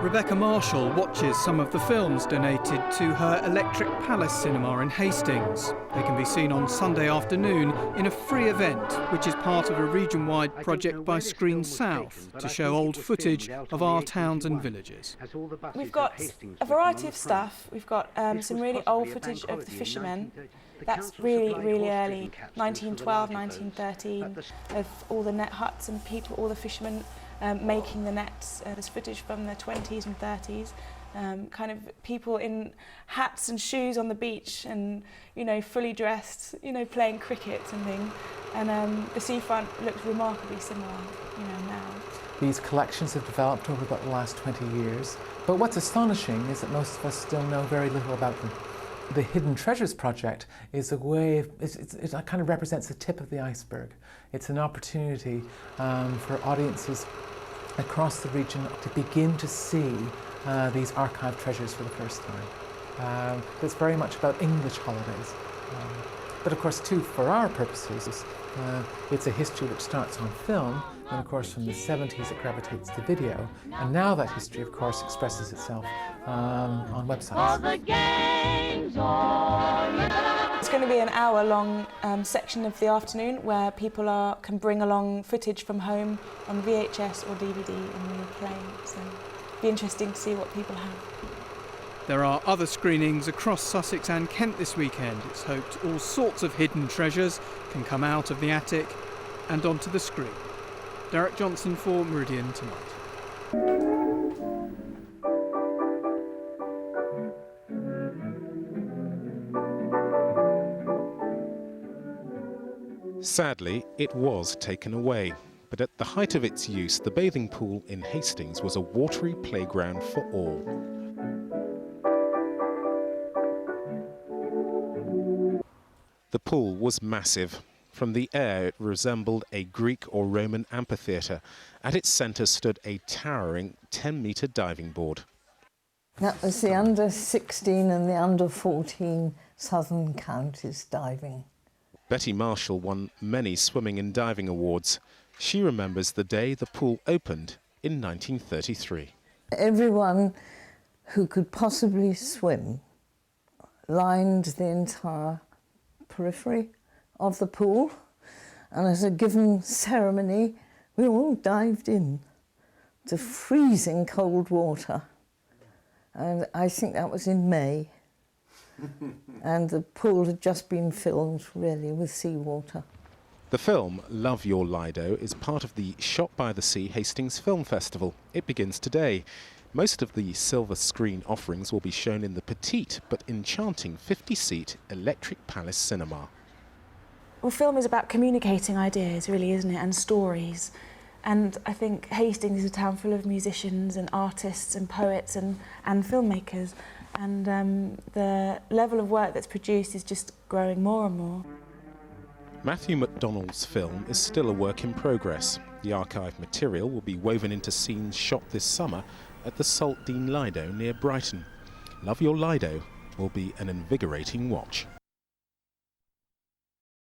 Rebecca Marshall watches some of the films donated to her Electric Palace cinema in Hastings. They can be seen on Sunday afternoon in a free event, which is part of a region-wide project by Screen South to show old footage of our towns and villages. We've got a variety of stuff. We've got some really old footage of the fishermen. That's really, really early, 1912, 1913, of all the net huts and people, all the fishermen making the nets. There's footage from the 20s and 30s, kind of people in hats and shoes on the beach and, you know, fully dressed, you know, playing cricket and things. And the seafront looks remarkably similar, you know, now. These collections have developed over the last 20 years, but what's astonishing is that most of us still know very little about them. The Hidden Treasures Project is a way, it kind of represents the tip of the iceberg. It's an opportunity for audiences across the region to begin to see these archived treasures for the first time. It's very much about English holidays. But of course, too, for our purposes, it's a history which starts on film, and of course from the 70s it gravitates to video, and now that history, of course, expresses itself on websites. It's going to be an hour-long section of the afternoon where people can bring along footage from home on VHS or DVD and we'll play. So it'll be interesting to see what people have. There are other screenings across Sussex and Kent this weekend. It's hoped all sorts of hidden treasures can come out of the attic and onto the screen. Derek Johnson for Meridian Tonight. Sadly, it was taken away, but at the height of its use, the bathing pool in Hastings was a watery playground for all. The pool was massive. From the air, it resembled a Greek or Roman amphitheatre. At its centre stood a towering 10-metre diving board. That was the under-16 and the under-14 Southern Counties diving. Betty Marshall won many swimming and diving awards. She remembers the day the pool opened in 1933. Everyone who could possibly swim lined the entire periphery of the pool, and as a given ceremony, we all dived in to freezing cold water. And I think that was in May. And the pool had just been filled, really, with seawater. The film Love Your Lido is part of the Shot by the Sea Hastings Film Festival. It begins today. Most of the silver screen offerings will be shown in the petite but enchanting 50-seat Electric Palace cinema. Well, film is about communicating ideas, really, isn't it, and stories. And I think Hastings is a town full of musicians and artists and poets and filmmakers. And the level of work that's produced is just growing more and more. Matthew MacDonald's film is still a work in progress. The archive material will be woven into scenes shot this summer at the Saltdean Lido near Brighton. Love Your Lido will be an invigorating watch.